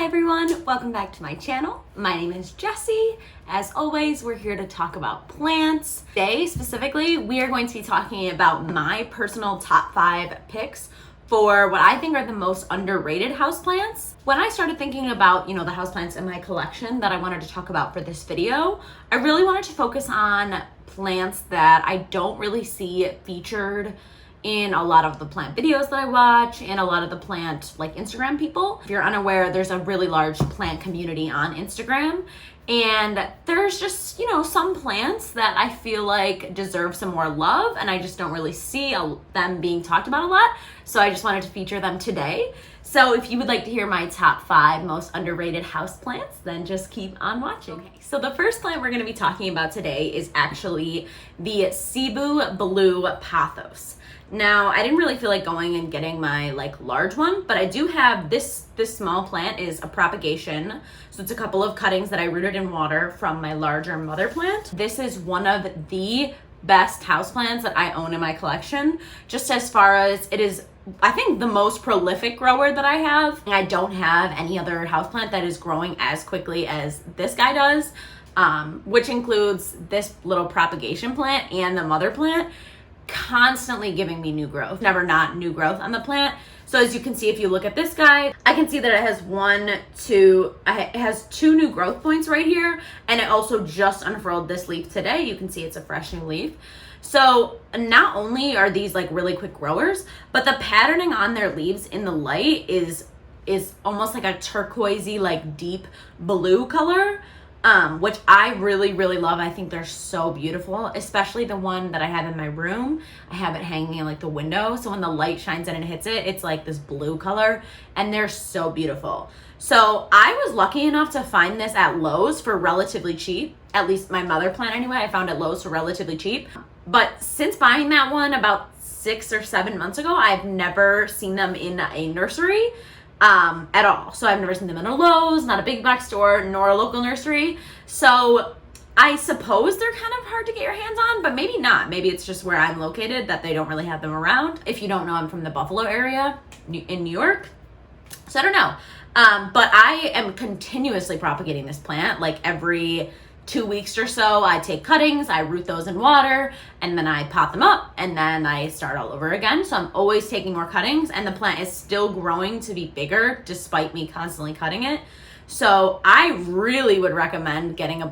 Hi everyone, welcome back to my channel. My name is Jessie. As always, we're here to talk about plants. Today, specifically, we are going to be talking about my personal top 5 picks for what I think are the most underrated houseplants. When I started thinking about, the houseplants in my collection that I wanted to talk about for this video, I really wanted to focus on plants that I don't really see featured in a lot of the plant videos that I watch and a lot of the plant Instagram people. If you're unaware, there's a really large plant community on Instagram, and there's just, some plants that I feel like deserve some more love, and I just don't really see them being talked about a lot. So I just wanted to feature them today. So if you would like to hear my top 5 most underrated houseplants, then just keep on watching. Okay, so the first plant we're gonna be talking about today is actually the Cebu Blue Pothos. Now, I didn't really feel like going and getting my large one, but I do have this small plant is a propagation. So it's a couple of cuttings that I rooted in water from my larger mother plant. This is one of the best houseplants that I own in my collection, just as far as it is, I think, the most prolific grower that I have. I don't have any other houseplant that is growing as quickly as this guy does, which includes this little propagation plant and the mother plant, constantly giving me new growth, never not new growth on the plant. So as you can see, if you look at this guy, I can see that it has 2 new growth points right here, and it also just unfurled this leaf today. You can see it's a fresh new leaf. So not only are these really quick growers, but the patterning on their leaves in the light is almost like a turquoisey, deep blue color. Which I really, really love. I think they're so beautiful, especially the one that I have in my room. I have it hanging in the window, so when the light shines in and hits it, it's this blue color, and they're so beautiful. So I was lucky enough to find this at Lowe's for relatively cheap. At least my mother plant anyway, I found at Lowe's for relatively cheap. But since buying that one about 6 or 7 months ago, I've never seen them in a nursery at all. So I've never seen them in a Lowe's, not a big box store, nor a local nursery. So I suppose they're kind of hard to get your hands on, but maybe not. Maybe it's just where I'm located that they don't really have them around. If you don't know, I'm from the Buffalo area in New York. So I don't know. But I am continuously propagating this plant. Every 2 weeks or so, I take cuttings, I root those in water, and then I pot them up, and then I start all over again. So I'm always taking more cuttings, and the plant is still growing to be bigger despite me constantly cutting it. So I really would recommend getting a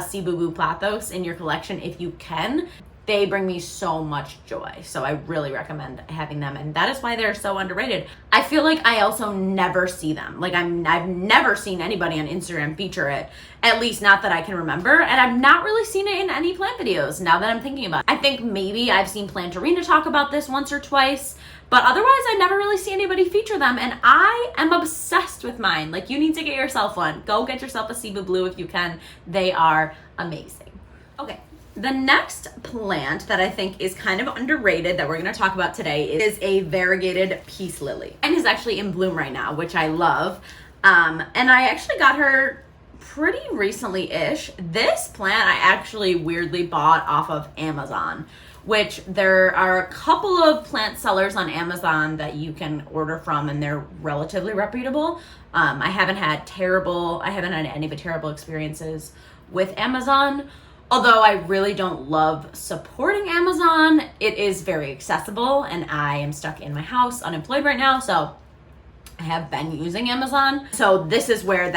Cebu Blue Pothos in your collection if you can. They bring me so much joy. So I really recommend having them. And that is why they're so underrated. I feel like I also never see them. I've never seen anybody on Instagram feature it, at least not that I can remember. And I've not really seen it in any plant videos now that I'm thinking about it. I think maybe I've seen Plantarina talk about this once or twice, but otherwise I never really see anybody feature them. And I am obsessed with mine. You need to get yourself one. Go get yourself a Cebu Blue if you can. They are amazing. Okay. The next plant that I think is kind of underrated that we're going to talk about today is a variegated peace lily, and is actually in bloom right now, which I love. And I actually got her pretty recently-ish. This plant I actually weirdly bought off of Amazon, which there are a couple of plant sellers on Amazon that you can order from, and they're relatively reputable. I haven't had any but terrible experiences with Amazon. Although I really don't love supporting Amazon, it is very accessible, and I am stuck in my house unemployed right now, so I have been using Amazon. So this is where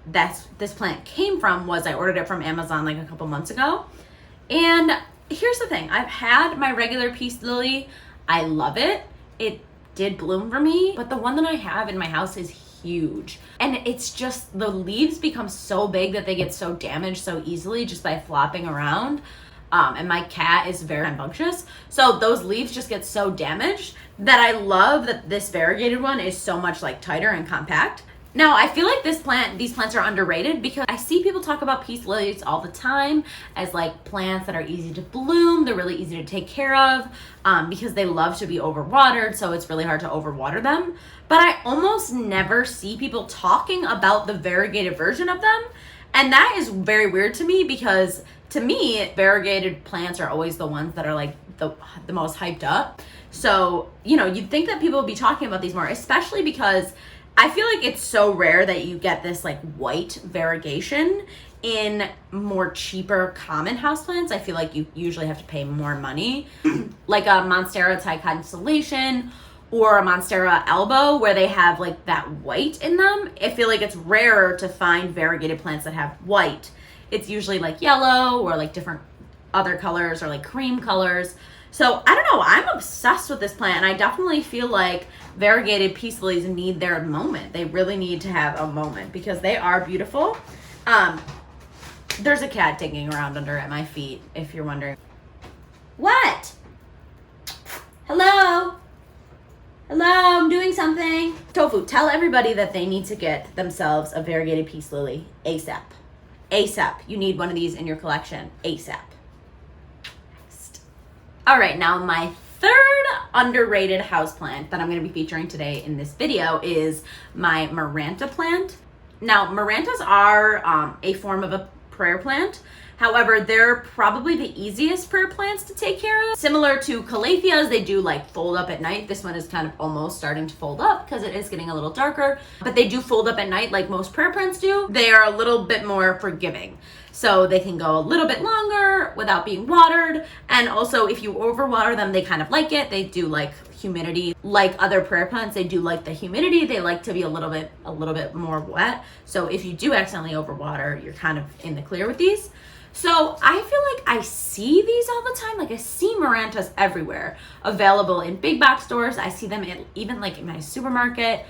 this plant came from. Was I ordered it from Amazon a couple months ago. And here's the thing, I've had my regular peace lily. I love it. It did bloom for me, but the one that I have in my house is huge, and it's just the leaves become so big that they get so damaged so easily just by flopping around, and my cat is very rambunctious, so those leaves just get so damaged that I love that this variegated one is so much tighter and compact. Now, I feel like these plants are underrated because I see people talk about peace lilies all the time as plants that are easy to bloom. They're really easy to take care of because they love to be overwatered, so it's really hard to overwater them. But I almost never see people talking about the variegated version of them, and that is very weird to me because to me, variegated plants are always the ones that are the most hyped up. So, you'd think that people would be talking about these more, especially because I feel like it's so rare that you get this like white variegation in more cheaper common houseplants. I feel like you usually have to pay more money, like a Monstera Thai Constellation or a Monstera Elbow, where they have like that white in them. I feel like it's rarer to find variegated plants that have white. It's usually like yellow or like different other colors or like cream colors. So I don't know, I'm obsessed with this plant, and I definitely feel like variegated peace lilies need their moment. They really need to have a moment because they are beautiful. There's a cat digging around under at my feet, if you're wondering. What? Hello? Hello, I'm doing something. Tofu, tell everybody that they need to get themselves a variegated peace lily ASAP. ASAP. You need one of these in your collection ASAP. All right, now my third underrated houseplant that I'm going to be featuring today in this video is my miranda plant. Now, mirandas are a form of a prayer plant. However, they're probably the easiest prayer plants to take care of. Similar to calatheas, they do like fold up at night. This one is kind of almost starting to fold up because it is getting a little darker, but they do fold up at night like most prayer plants do. They are a little bit more forgiving. So they can go a little bit longer without being watered. And also if you overwater them, they kind of like it. They do like humidity. Like other prayer plants, they do like the humidity. They like to be a little bit more wet. So if you do accidentally overwater, you're kind of in the clear with these. So I feel like I see these all the time. Like I see mirandas everywhere, available in big box stores. I see them even like in my supermarket.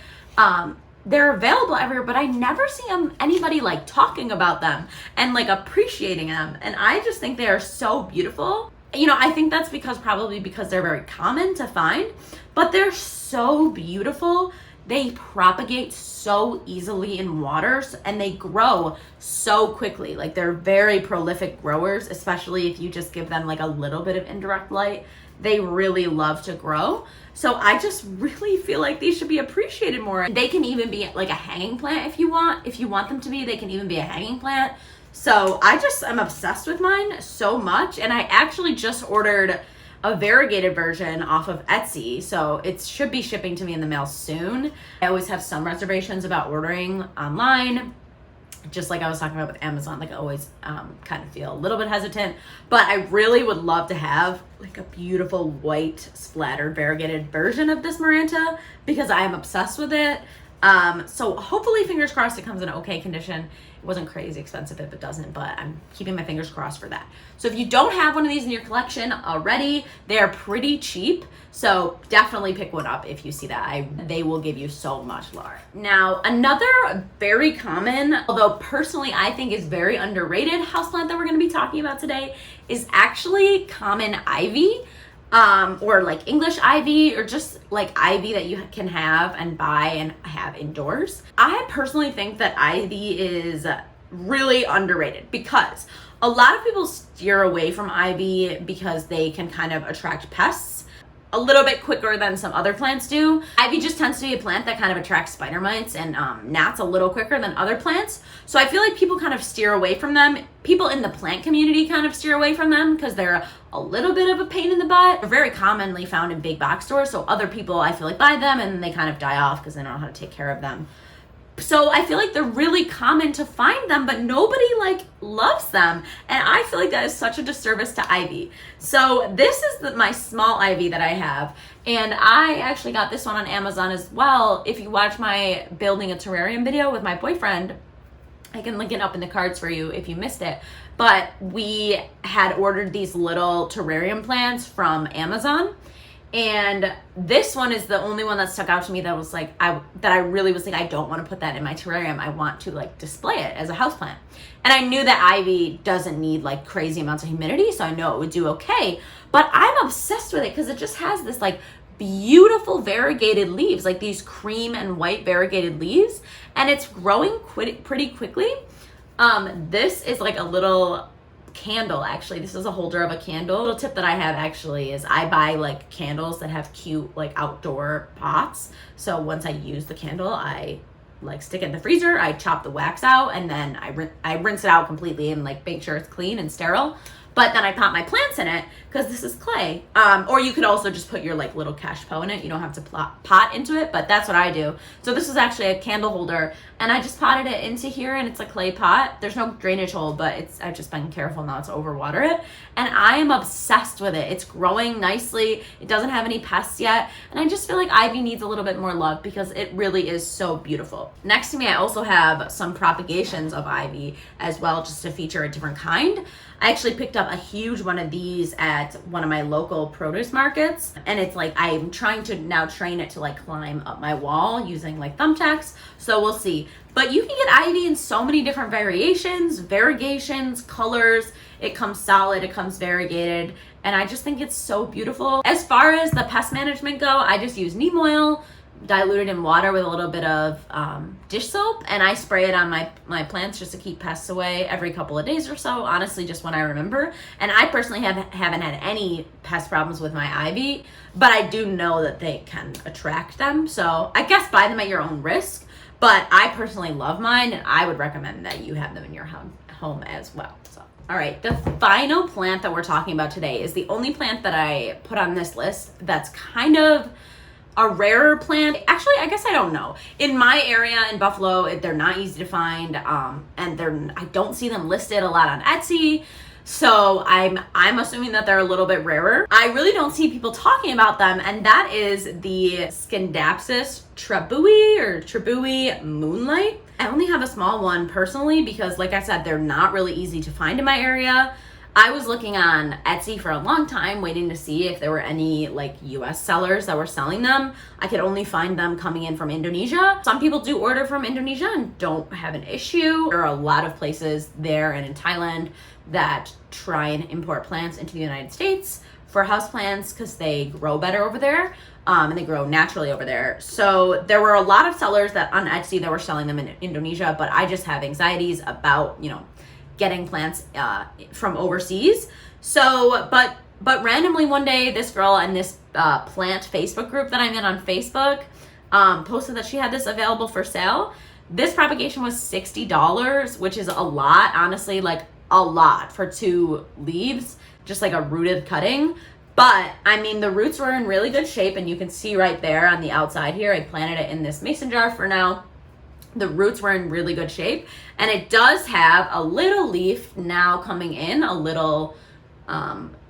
They're available everywhere, but I never see anybody like talking about them and like appreciating them. And I just think they are so beautiful. You know, I think that's probably because they're very common to find, but they're so beautiful. They propagate so easily in water, and they grow so quickly. Like they're very prolific growers, especially if you just give them like a little bit of indirect light. They really love to grow. So I just really feel like these should be appreciated more. They can even be like a hanging plant if you want them to be. They can even be a hanging plant. So I'm obsessed with mine so much, and I actually just ordered a variegated version off of Etsy, so it should be shipping to me in the mail soon. I always have some reservations about ordering online, just like I was talking about with Amazon. Like I always kind of feel a little bit hesitant, but I really would love to have like a beautiful white splattered variegated version of this miranda because I am obsessed with it. So hopefully, fingers crossed, it comes in okay condition. It wasn't crazy expensive if it doesn't, but I'm keeping my fingers crossed for that. So if you don't have one of these in your collection already, they're pretty cheap. So definitely pick one up if you see that. They will give you so much love. Now, another very common, although personally I think is very underrated houseplant that we're going to be talking about today is actually common ivy. Or like English ivy, or just like ivy that you can have and buy and have indoors. I personally think that ivy is really underrated because a lot of people steer away from ivy because they can kind of attract pests a little bit quicker than some other plants do. Ivy just tends to be a plant that kind of attracts spider mites and gnats a little quicker than other plants. So I feel like people kind of steer away from them. People in the plant community kind of steer away from them because they're a little bit of a pain in the butt. They're very commonly found in big box stores, so other people I feel like buy them and they kind of die off because they don't know how to take care of them. So I feel like they're really common to find them, but nobody like loves them. And I feel like that is such a disservice to ivy. So this is my small ivy that I have. And I actually got this one on Amazon as well. If you watch my building a terrarium video with my boyfriend, I can link it up in the cards for you if you missed it. But we had ordered these little terrarium plants from Amazon. And this one is the only one that stuck out to me that was like, I really was like, I don't want to put that in my terrarium. I want to like display it as a houseplant. And I knew that ivy doesn't need like crazy amounts of humidity, so I know it would do okay. But I'm obsessed with it because it just has this like beautiful variegated leaves, like these cream and white variegated leaves, and it's growing pretty quickly. This is like a little candle. Actually, this is a holder of a candle. A little tip that I have actually is I buy like candles that have cute like outdoor pots. So once I use the candle, I like stick it in the freezer, I chop the wax out, and then I rinse it out completely and like make sure it's clean and sterile. But then I pot my plants in it because this is clay. Or you could also just put your like little cachepot in it. You don't have to pot into it, but that's what I do. So this is actually a candle holder, and I just potted it into here, and it's a clay pot. There's no drainage hole, but I've just been careful not to overwater it. And I am obsessed with it. It's growing nicely. It doesn't have any pests yet. And I just feel like ivy needs a little bit more love because it really is so beautiful. Next to me, I also have some propagations of ivy as well, just to feature a different kind. I actually picked up a huge one of these at one of my local produce markets, and it's like I'm trying to now train it to like climb up my wall using like thumbtacks, so we'll see. But you can get ivy in so many different variations, variegations, colors. It comes solid, it comes variegated, and I just think it's so beautiful. As far as the pest management go, I just use neem oil diluted in water with a little bit of dish soap, and I spray it on my plants just to keep pests away every couple of days or so, honestly, just when I remember. And I personally haven't had any pest problems with my ivy, but I do know that they can attract them, so I guess buy them at your own risk. But I personally love mine, and I would recommend that you have them in your home as well. So, all right, the final plant that we're talking about today is the only plant that I put on this list that's kind of a rarer plant. Actually, I guess I don't know. In my area in Buffalo, they're not easy to find, and I don't see them listed a lot on Etsy. So I'm assuming that they're a little bit rarer. I really don't see people talking about them, and that is the Scindapsus trebuie moonlight. I only have a small one personally because, like I said, they're not really easy to find in my area. I was looking on Etsy for a long time, waiting to see if there were any like US sellers that were selling them. I could only find them coming in from Indonesia. Some people do order from Indonesia and don't have an issue. There are a lot of places there and in Thailand that try and import plants into the United States for houseplants because they grow better over there. And they grow naturally over there. So there were a lot of sellers that on Etsy that were selling them in Indonesia, but I just have anxieties about, getting plants from overseas. So, but randomly one day, this girl in this plant Facebook group that I'm in on Facebook posted that she had this available for sale. This propagation was $60, which is a lot, honestly, like a lot for 2 leaves, just like a rooted cutting. But I mean, the roots were in really good shape, and you can see right there on the outside here, I planted it in this mason jar for now. The roots were in really good shape, and it does have a little leaf now coming in, a little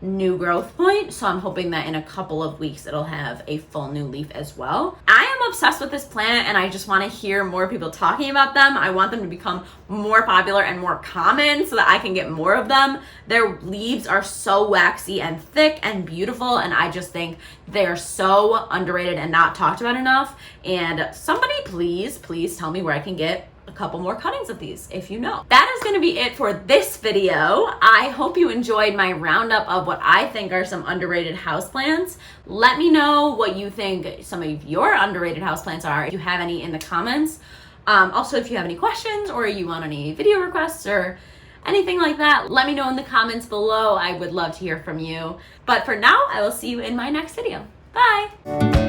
new growth point. So I'm hoping that in a couple of weeks it'll have a full new leaf as well. I am obsessed with this plant, and I just want to hear more people talking about them. I want them to become more popular and more common so that I can get more of them. Their leaves are so waxy and thick and beautiful, and I just think they're so underrated and not talked about enough. And somebody please tell me where I can get a couple more cuttings of these if you know. That is going to be it for this video. I hope you enjoyed my roundup of what I think are some underrated houseplants. Let me know what you think some of your underrated houseplants are, if you have any, in the comments. Also, if you have any questions or you want any video requests or anything like that, let me know in the comments below. I would love to hear from you. But for now, I will see you in my next video. Bye!